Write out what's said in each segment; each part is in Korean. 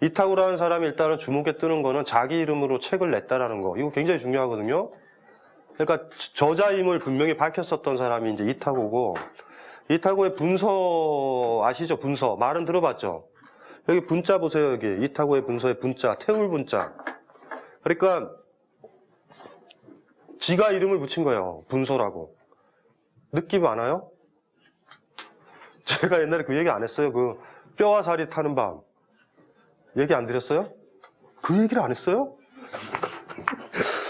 이타고라는 사람이 일단은 주목에 뜨는 거는 자기 이름으로 책을 냈다라는 거. 이거 굉장히 중요하거든요. 그러니까 저자임을 분명히 밝혔었던 사람이 이제 이타고고, 이타고의 분서 아시죠? 분서. 말은 들어봤죠? 여기 분자 보세요. 여기 이타고의 분서의 분자, 태울 분자. 그러니까 지가 이름을 붙인 거예요. 분서라고. 느낌 안 와요? 제가 옛날에 그 얘기 안 했어요? 그 뼈와 살이 타는 밤. 얘기 안 드렸어요? 그 얘기를 안 했어요?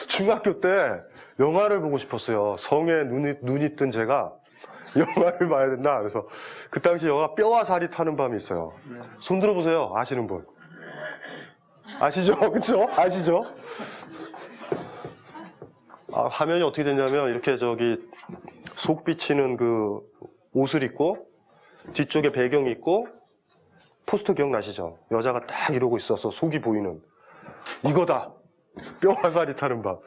중학교 때 영화를 보고 싶었어요. 성에 눈이 뜬 제가 영화를 봐야 된다. 그래서 그 당시 영화 뼈와 살이 타는 밤이 있어요. 손 들어보세요. 아시는 분. 아시죠? 그쵸? 아시죠? 화면이 어떻게 됐냐면 이렇게 저기 속 비치는 그 옷을 입고 뒤쪽에 배경이 있고 포스터 기억나시죠? 여자가 딱 이러고 있어서 속이 보이는 이거다. 뼈와 살이 타는 밤.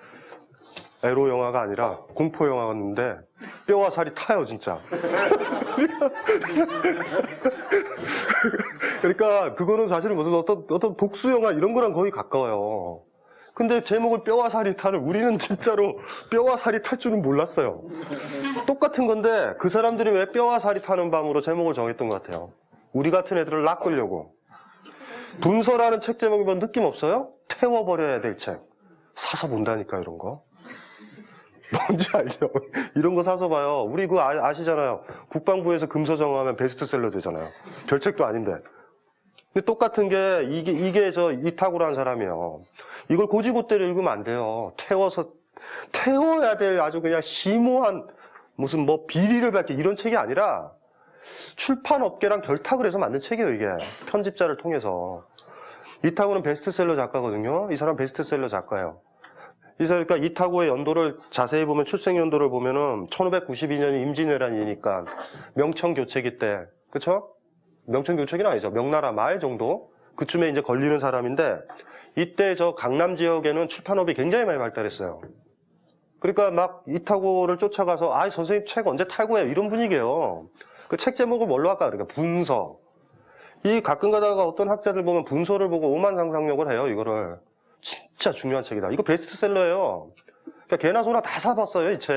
에로 영화가 아니라 공포 영화였는데 뼈와 살이 타요 진짜. 그러니까 그거는 사실은 무슨 어떤 복수 영화 이런 거랑 거의 가까워요. 근데 제목을 뼈와 살이 타는, 우리는 진짜로 뼈와 살이 탈 줄은 몰랐어요. 똑같은 건데 그 사람들이 왜 뼈와 살이 타는 밤으로 제목을 정했던 것 같아요. 우리 같은 애들을 낚으려고. 분서라는 책 제목이 뭐 느낌 없어요? 태워버려야 될 책. 사서 본다니까 이런 거. 뭔지 알죠? 이런 거 사서 봐요. 우리 그거 아시잖아요. 국방부에서 금서정하면 베스트셀러 되잖아요. 별책도 아닌데. 근데 똑같은 게 이게 저 이타고라는 사람이에요. 이걸 고지고대로 읽으면 안 돼요. 태워야 될 아주 그냥 심오한 무슨 뭐 비리를 밝게 이런 책이 아니라 출판업계랑 결탁을 해서 만든 책이에요. 이게 편집자를 통해서. 이타고는 베스트셀러 작가거든요. 이 사람 베스트셀러 작가예요. 그러니까 이타고의 연도를 자세히 보면, 출생 연도를 보면은 1592년이 임진왜란이니까 명청교체기 때, 그쵸? 명청교체기는 아니죠. 명나라 말 정도? 그쯤에 이제 걸리는 사람인데, 이때 저 강남 지역에는 출판업이 굉장히 많이 발달했어요. 그러니까 막 이타고를 쫓아가서, 선생님 책 언제 탈고해요? 이런 분위기예요. 그 책 제목을 뭘로 할까? 그러니까 분서. 이 가끔 가다가 어떤 학자들 보면 분서를 보고 오만 상상력을 해요, 이거를. 진짜 중요한 책이다. 이거 베스트셀러예요. 그러니까 개나 소나 다 사봤어요, 이 책.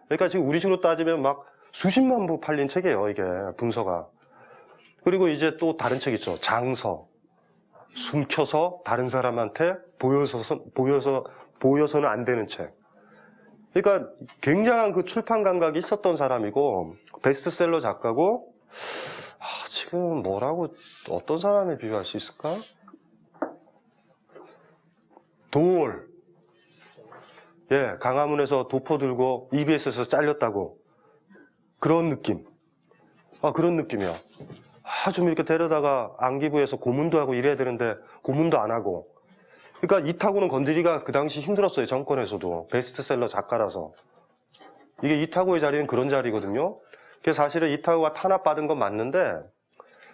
그러니까 지금 우리 식으로 따지면 막 수십만 부 팔린 책이에요, 이게 분서가. 그리고 이제 또 다른 책 있죠. 장서. 숨겨서 다른 사람한테 보여서는 안 되는 책. 그러니까 굉장한 그 출판 감각이 있었던 사람이고 베스트셀러 작가고. 지금 뭐라고 어떤 사람에 비교할 수 있을까? 도올. 예, 강화문에서 도포 들고 EBS에서 잘렸다고. 그런 느낌. 그런 느낌이야. 좀 이렇게 데려다가 안기부에서 고문도 하고 이래야 되는데 고문도 안 하고. 그러니까 이타고는 건드리기가 그 당시 힘들었어요. 정권에서도. 베스트셀러 작가라서. 이게 이타고의 자리는 그런 자리거든요. 그래서 사실은 이타고가 탄압받은 건 맞는데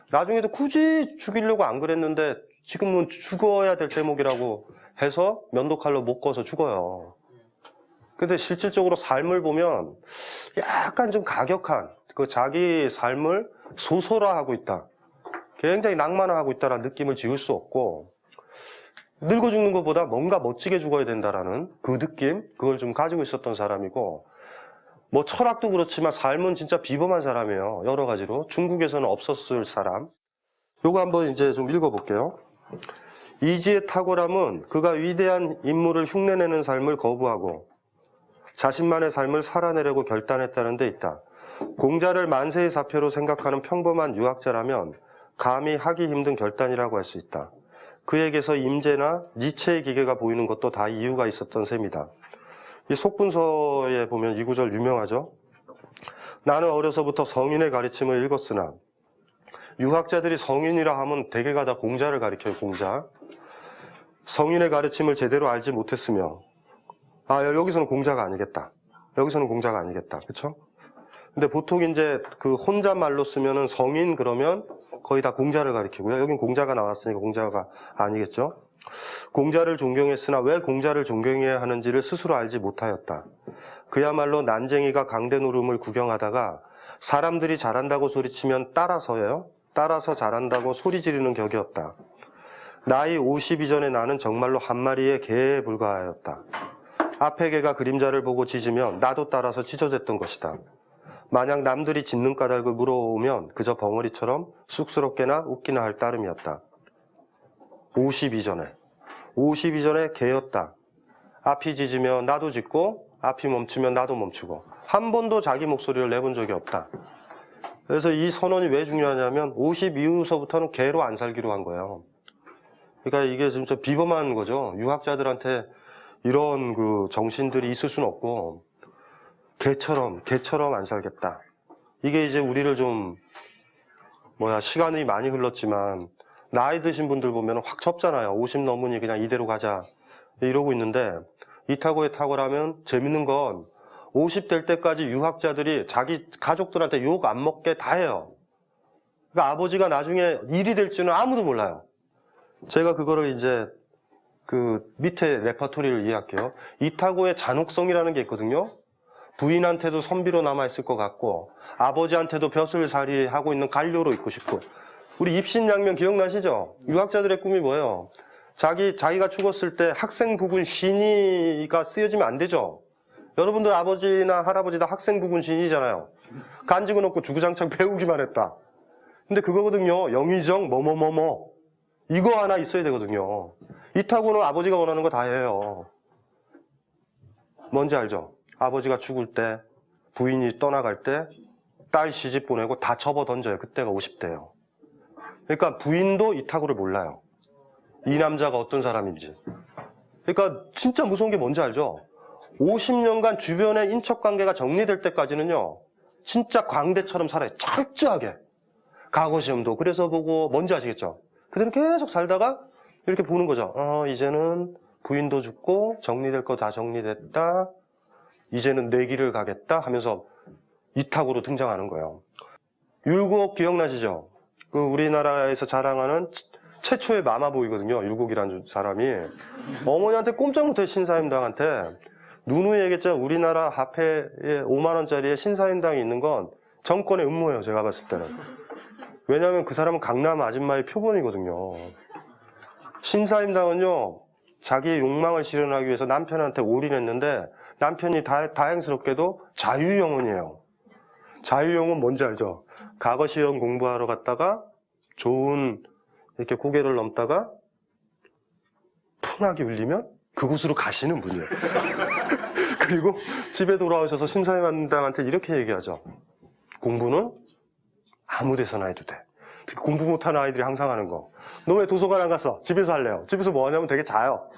나중에도 굳이 죽이려고 안 그랬는데 지금은 죽어야 될 대목이라고 해서 면도칼로 못 꺼서 죽어요. 근데 실질적으로 삶을 보면 약간 좀 가격한, 그 자기 삶을 소설화하고 있다. 굉장히 낭만화하고 있다는 느낌을 지울 수 없고, 늙어 죽는 것보다 뭔가 멋지게 죽어야 된다라는 그 느낌, 그걸 좀 가지고 있었던 사람이고, 뭐 철학도 그렇지만 삶은 진짜 비범한 사람이에요. 여러 가지로. 중국에서는 없었을 사람. 요거 한번 이제 좀 읽어볼게요. 이지의 탁월함은 그가 위대한 인물을 흉내내는 삶을 거부하고 자신만의 삶을 살아내려고 결단했다는 데 있다. 공자를 만세의 사표로 생각하는 평범한 유학자라면 감히 하기 힘든 결단이라고 할 수 있다. 그에게서 임재나 니체의 기계가 보이는 것도 다 이유가 있었던 셈이다. 이 속분서에 보면 이 구절 유명하죠. 나는 어려서부터 성인의 가르침을 읽었으나, 유학자들이 성인이라 하면 대개가 다 공자를 가리켜요. 공자. 성인의 가르침을 제대로 알지 못했으며, 여기서는 공자가 아니겠다. 여기서는 공자가 아니겠다. 그쵸? 근데 보통 이제 그 혼잣말로 쓰면은 성인 그러면 거의 다 공자를 가리키고요. 여긴 공자가 나왔으니까 공자가 아니겠죠? 공자를 존경했으나 왜 공자를 존경해야 하는지를 스스로 알지 못하였다. 그야말로 난쟁이가 강대 노름을 구경하다가 사람들이 잘한다고 소리치면 따라서 잘한다고 소리 지르는 격이었다. 나이 50 이전의 나는 정말로 한 마리의 개에 불과하였다. 앞의 개가 그림자를 보고 짖으면 나도 따라서 짖어댔던 것이다. 만약 남들이 짖는 까닭을 물어오면 그저 벙어리처럼 쑥스럽게나 웃기나 할 따름이었다. 50 이전에 개였다. 앞이 짖으면 나도 짖고 앞이 멈추면 나도 멈추고 한 번도 자기 목소리를 내본 적이 없다. 그래서 이 선언이 왜 중요하냐면 50 이후서부터는 개로 안 살기로 한 거예요. 그러니까 이게 진짜 비범한 거죠. 유학자들한테 이런 그 정신들이 있을 수는 없고 개처럼 안 살겠다. 이게 이제 우리를 좀 시간이 많이 흘렀지만 나이 드신 분들 보면 확 접잖아요. 50 넘으니 그냥 이대로 가자 이러고 있는데 이타고의 탁월하면 재밌는 건 50 될 때까지 유학자들이 자기 가족들한테 욕 안 먹게 다 해요. 그러니까 아버지가 나중에 일이 될지는 아무도 몰라요. 제가 그거를 이제 그 밑에 레퍼토리를 이해할게요. 이타고의 잔혹성이라는 게 있거든요. 부인한테도 선비로 남아있을 것 같고 아버지한테도 벼슬살이 하고 있는 관료로 있고 싶고 우리 입신양면 기억나시죠? 유학자들의 꿈이 뭐예요? 자기가 죽었을 때 학생 부군 신의가 쓰여지면 안 되죠. 여러분들 아버지나 할아버지 다 학생 부군 신이잖아요. 간직은 없고 주구장창 배우기만 했다. 근데 그거거든요. 영의정 뭐뭐뭐뭐 이거 하나 있어야 되거든요. 이타고는 아버지가 원하는 거 다 해요. 뭔지 알죠? 아버지가 죽을 때 부인이 떠나갈 때 딸 시집 보내고 다 접어 던져요. 그때가 50대예요. 그러니까 부인도 이타고를 몰라요. 이 남자가 어떤 사람인지. 그러니까 진짜 무서운 게 뭔지 알죠? 50년간 주변의 인척관계가 정리될 때까지는요. 진짜 광대처럼 살아요. 철저하게. 과거시험도 그래서 보고 뭔지 아시겠죠? 그대로 계속 살다가 이렇게 보는 거죠. 이제는 부인도 죽고 정리될 거 다 정리됐다. 이제는 내 길을 가겠다 하면서 이타고로 등장하는 거예요. 율곡 기억나시죠? 그 우리나라에서 자랑하는 최초의 마마보이거든요. 율곡이라는 사람이. 어머니한테 꼼짝 못해 신사임당한테. 누누이 얘기했죠. 우리나라 화폐에 5만 원짜리에 신사임당이 있는 건 정권의 음모예요. 제가 봤을 때는. 왜냐하면 그 사람은 강남 아줌마의 표본이거든요. 신사임당은요. 자기의 욕망을 실현하기 위해서 남편한테 올인했는데 남편이 다행스럽게도 자유영혼이에요. 자유영혼 뭔지 알죠? 과거 시험 공부하러 갔다가 좋은 이렇게 고개를 넘다가 풍악이 울리면 그곳으로 가시는 분이에요. 그리고 집에 돌아오셔서 신사임당한테 이렇게 얘기하죠. 공부는 아무 데서나 해도 돼. 특히 공부 못하는 아이들이 항상 하는 거. 너 왜 도서관 안 갔어? 집에서 할래요. 집에서 뭐 하냐면 되게 자요.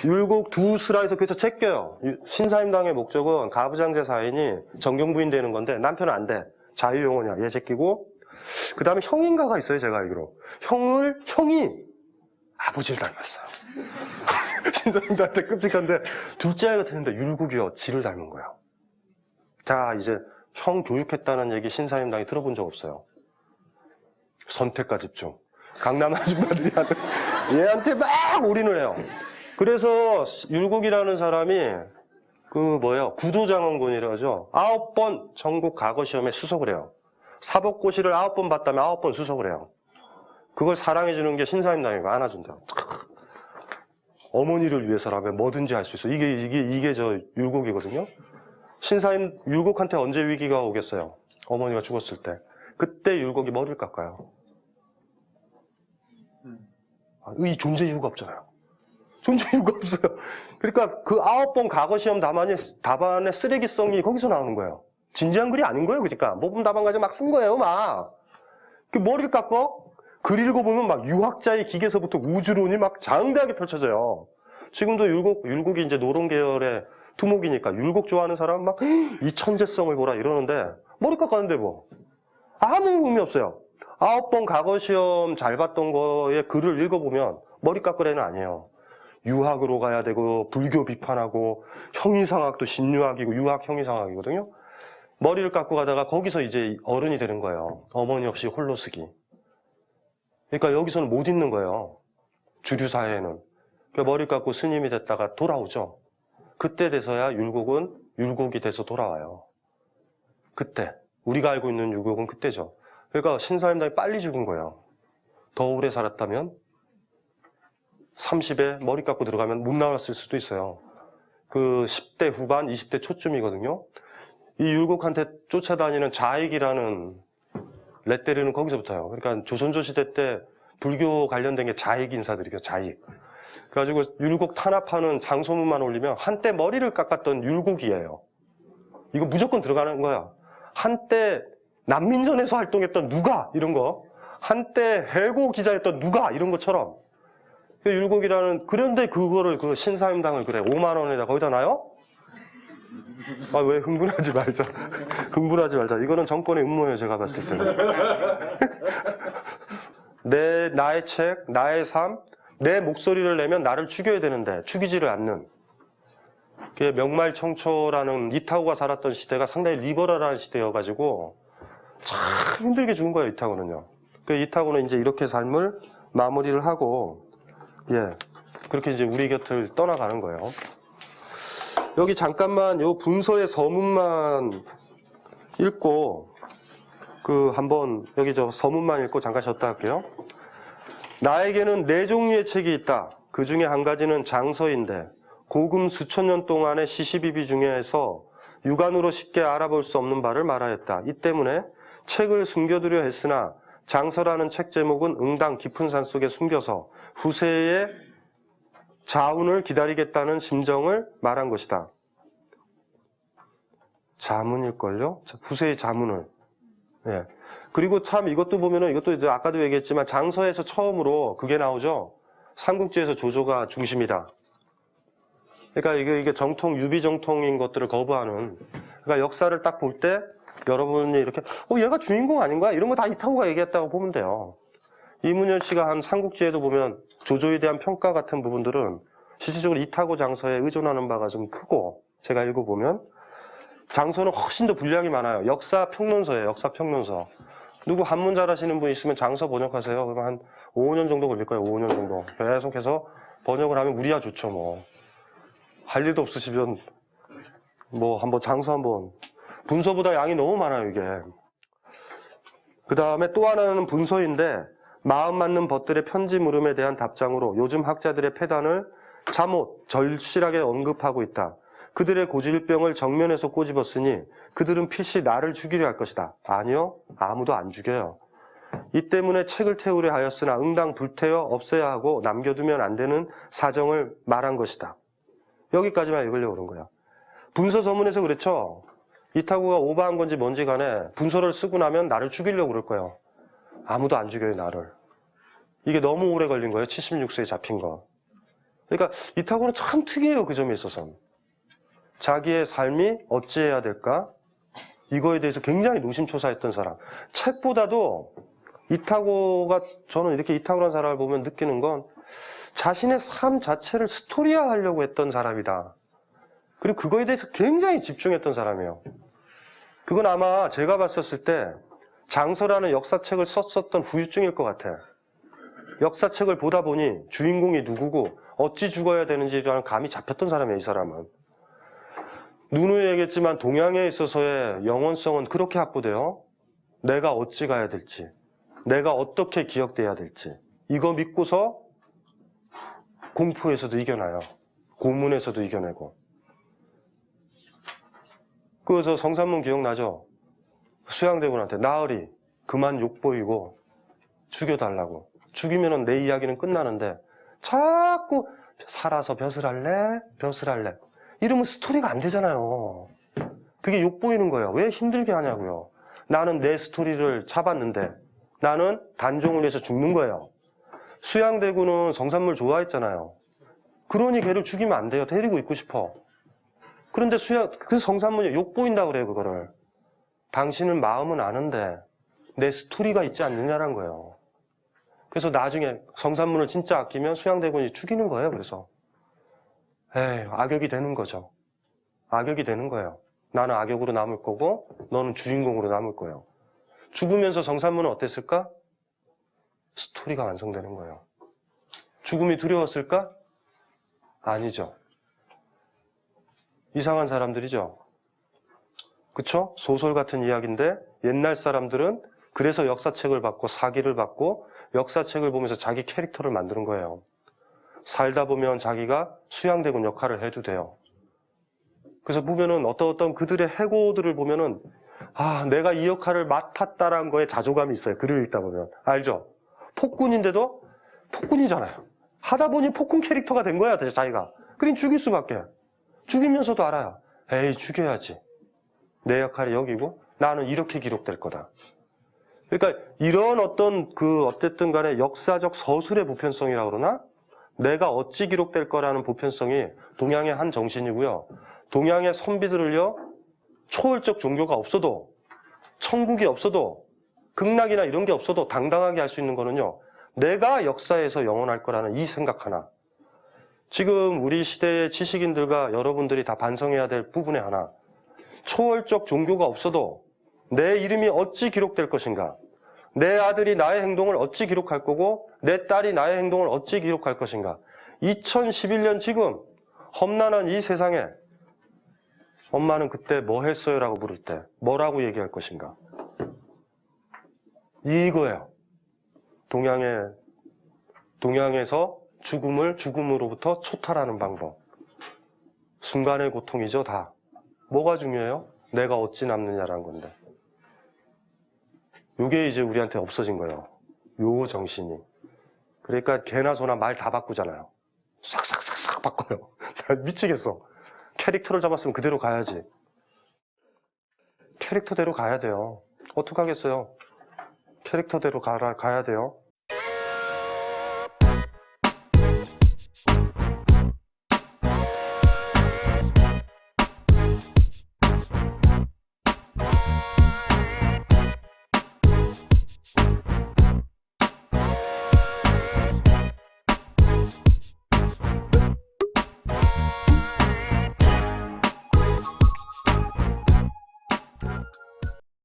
율곡 두 슬라에서 그래서 제껴요. 신사임당의 목적은 가부장제 사인이 정경부인 되는 건데 남편은 안 돼. 자유영혼이야. 얘 제끼고 그 다음에 형인가가 있어요. 제가 알기로. 형이 아버지를 닮았어요. 신사임당한테 끔찍한데 둘째 아이가 되는데 율곡이요. 지를 닮은 거예요. 자 이제 형 교육했다는 얘기 신사임당이 들어본 적 없어요. 선택과 집중. 강남 아줌마들이 하는 얘한테 막 올인을 해요. 그래서 율곡이라는 사람이 구도장원군이라죠. 9번 전국 과거시험에 수석을 해요. 사법고시를 9번 봤다면 9번 수석을 해요. 그걸 사랑해주는 게 신사임당이고 안아준다. 어머니를 위해서라면 뭐든지 할 수 있어. 이게 저 율곡이거든요. 율곡한테 언제 위기가 오겠어요? 어머니가 죽었을 때. 그때 율곡이 머리를 깎아요. 이 존재 이유가 없잖아요. 존재 이유가 없어요. 그러니까 그 9번 과거시험 답안의 쓰레기성이 거기서 나오는 거예요. 진지한 글이 아닌 거예요. 그러니까 모범 답안 가지고 막 쓴 거예요. 막 그 머리를 깎고 글 읽어보면 막 유학자의 기계서부터 우주론이 막 장대하게 펼쳐져요. 지금도 율곡이 이제 노론 계열의 두목이니까 율곡 좋아하는 사람은 막 이 천재성을 보라 이러는데 머리 깎았는데 뭐 아무 의미 없어요. 9번 과거시험 잘 봤던 거에 글을 읽어보면 머리 깎을 애는 아니에요. 유학으로 가야 되고 불교 비판하고 형이상학도 신유학이고 유학 형이상학이거든요. 머리를 깎고 가다가 거기서 이제 어른이 되는 거예요. 어머니 없이 홀로 쓰기. 그러니까 여기서는 못 있는 거예요. 주류 사회에는. 그러니까 머리 깎고 스님이 됐다가 돌아오죠. 그때 돼서야 율곡은 율곡이 돼서 돌아와요. 그때 우리가 알고 있는 율곡은 그때죠. 그러니까 신사임당이 빨리 죽은 거예요. 더 오래 살았다면 30에 머리 깎고 들어가면 못 나왔을 수도 있어요. 그 10대 후반, 20대 초쯤이거든요. 이 율곡한테 쫓아다니는 자익이라는 레떼르는 거기서부터요. 그러니까 조선조 시대 때 불교 관련된 게 자익 인사들이에요. 자익. 그래가지고 율곡 탄압하는 상소문만 올리면 한때 머리를 깎았던 율곡이에요. 이거 무조건 들어가는 거야. 한때 난민전에서 활동했던 누가 이런 거, 한때 해고 기자였던 누가 이런 것처럼 그 율곡이라는. 그런데 그거를 그 신사임당을 그래 5만 원에다 거기다 놔요? 아, 왜 흥분하지 말자. 흥분하지 말자. 이거는 정권의 음모예요, 제가 봤을 때는. 나의 책, 나의 삶, 내 목소리를 내면 나를 죽여야 되는데 죽이지를 않는. 그게 명말청초라는 이타고가 살았던 시대가 상당히 리버럴한 시대여가지고 참 힘들게 죽은 거예요, 이타고는요. 그 이타고는 이제 이렇게 삶을 마무리를 하고, 그렇게 이제 우리 곁을 떠나가는 거예요. 여기 잠깐만 요 분서의 서문만 읽고, 한번 여기 저 서문만 읽고 잠깐 쉬었다 할게요. 나에게는 4종류의 책이 있다. 그 중에 한 가지는 장서인데 고금 수천 년 동안의 시시비비 중에서 육안으로 쉽게 알아볼 수 없는 바를 말하였다. 이 때문에 책을 숨겨두려 했으나 장서라는 책 제목은 응당 깊은 산속에 숨겨서 후세의 자운을 기다리겠다는 심정을 말한 것이다. 자문일걸요? 후세의 자문을. 그리고 참 이것도 보면은, 이것도 이제 아까도 얘기했지만 장서에서 처음으로 그게 나오죠. 삼국지에서 조조가 중심이다. 그러니까 이게 정통, 유비정통인 것들을 거부하는. 그러니까 역사를 딱 볼 때 여러분이 이렇게 얘가 주인공 아닌가? 이런 거 다 이타고가 얘기했다고 보면 돼요. 이문열 씨가 한 삼국지에도 보면 조조에 대한 평가 같은 부분들은 실질적으로 이타고 장서에 의존하는 바가 좀 크고, 제가 읽어보면 장서는 훨씬 더 분량이 많아요. 역사평론서예요. 역사평론서. 누구 한문 잘하시는 분 있으면 장서 번역하세요. 그러면 한 5년 정도 걸릴 거예요. 5년 정도. 계속해서 번역을 하면 우리야 좋죠. 뭐 할 일도 없으시면 한번 장서 한번. 분서보다 양이 너무 많아요, 이게. 그 다음에 또 하나는 분서인데 마음 맞는 벗들의 편지 물음에 대한 답장으로 요즘 학자들의 패단을 잠옷 절실하게 언급하고 있다. 그들의 고질병을 정면에서 꼬집었으니 그들은 필시 나를 죽이려 할 것이다. 아니요, 아무도 안 죽여요. 이 때문에 책을 태우려 하였으나 응당 불태워 없애야 하고 남겨두면 안 되는 사정을 말한 것이다. 여기까지만 읽으려고 그런 거야. 분서 서문에서 그랬죠. 이타고가 오버한 건지 뭔지 간에 분서를 쓰고 나면 나를 죽이려고 그럴 거예요. 아무도 안 죽여요, 나를. 이게 너무 오래 걸린 거예요. 76세에 잡힌 거. 그러니까 이타고는 참 특이해요, 그 점에 있어서는. 자기의 삶이 어찌해야 될까? 이거에 대해서 굉장히 노심초사했던 사람. 책보다도 이타고가, 저는 이렇게 이타고라는 사람을 보면 느끼는 건 자신의 삶 자체를 스토리화하려고 했던 사람이다. 그리고 그거에 대해서 굉장히 집중했던 사람이에요. 그건 아마 제가 봤었을 때 장서라는 역사책을 썼었던 후유증일 것 같아. 역사책을 보다 보니 주인공이 누구고 어찌 죽어야 되는지라는 감이 잡혔던 사람이에요, 이 사람은. 누누이 얘기했지만 동양에 있어서의 영원성은 그렇게 확보돼요. 내가 어찌 가야 될지, 내가 어떻게 기억돼야 될지, 이거 믿고서 공포에서도 이겨나요. 고문에서도 이겨내고. 그래서 성산문 기억나죠? 수양대군한테 나으리 그만 욕보이고 죽여달라고. 죽이면 내 이야기는 끝나는데 자꾸 살아서 벼슬 할래? 벼슬 할래? 이러면 스토리가 안 되잖아요. 그게 욕보이는 거예요. 왜 힘들게 하냐고요. 나는 내 스토리를 잡았는데 나는 단종을 위해서 죽는 거예요. 수양대군은 성산물 좋아했잖아요. 그러니 걔를 죽이면 안 돼요. 데리고 있고 싶어. 그런데 그 성산문이 욕보인다고 그래요, 그거를. 당신은 마음은 아는데 내 스토리가 있지 않느냐는 거예요. 그래서 나중에 성산문을 진짜 아끼면 수양대군이 죽이는 거예요, 그래서. 악역이 되는 거죠. 악역이 되는 거예요. 나는 악역으로 남을 거고 너는 주인공으로 남을 거예요. 죽으면서 성산문은 어땠을까? 스토리가 완성되는 거예요. 죽음이 두려웠을까? 아니죠. 이상한 사람들이죠. 그쵸? 소설 같은 이야기인데 옛날 사람들은 그래서 역사책을 받고 사기를 받고 역사책을 보면서 자기 캐릭터를 만드는 거예요. 살다 보면 자기가 수양대군 역할을 해도 돼요. 그래서 보면은 어떤 그들의 해고들을 보면은 아, 내가 이 역할을 맡았다라는 거에 자조감이 있어요. 글을 읽다 보면. 알죠? 폭군인데도 폭군이잖아요. 하다 보니 폭군 캐릭터가 된 거야, 자기가. 그럼 죽일 수밖에. 죽이면서도 알아요. 에이, 죽여야지. 내 역할이 여기고 나는 이렇게 기록될 거다. 그러니까 이런 어쨌든 간에 역사적 서술의 보편성이라고 그러나 내가 어찌 기록될 거라는 보편성이 동양의 한 정신이고요. 동양의 선비들을요, 초월적 종교가 없어도, 천국이 없어도, 극락이나 이런 게 없어도 당당하게 할 수 있는 거는요, 내가 역사에서 영원할 거라는 이 생각 하나. 지금 우리 시대의 지식인들과 여러분들이 다 반성해야 될 부분의 하나. 초월적 종교가 없어도 내 이름이 어찌 기록될 것인가? 내 아들이 나의 행동을 어찌 기록할 거고 내 딸이 나의 행동을 어찌 기록할 것인가? 2011년 지금 험난한 이 세상에 엄마는 그때 뭐 했어요? 라고 물을 때 뭐라고 얘기할 것인가? 이거예요. 동양에서 죽음을 죽음으로부터 초탈하는 방법. 순간의 고통이죠, 다. 뭐가 중요해요? 내가 어찌 남느냐라는 건데. 이게 이제 우리한테 없어진 거예요. 요 정신이. 그러니까 개나 소나 말 다 바꾸잖아요. 싹싹싹싹 바꿔요. 나 미치겠어. 캐릭터를 잡았으면 그대로 가야지. 캐릭터대로 가야 돼요. 어떡하겠어요. 캐릭터대로 가야 돼요.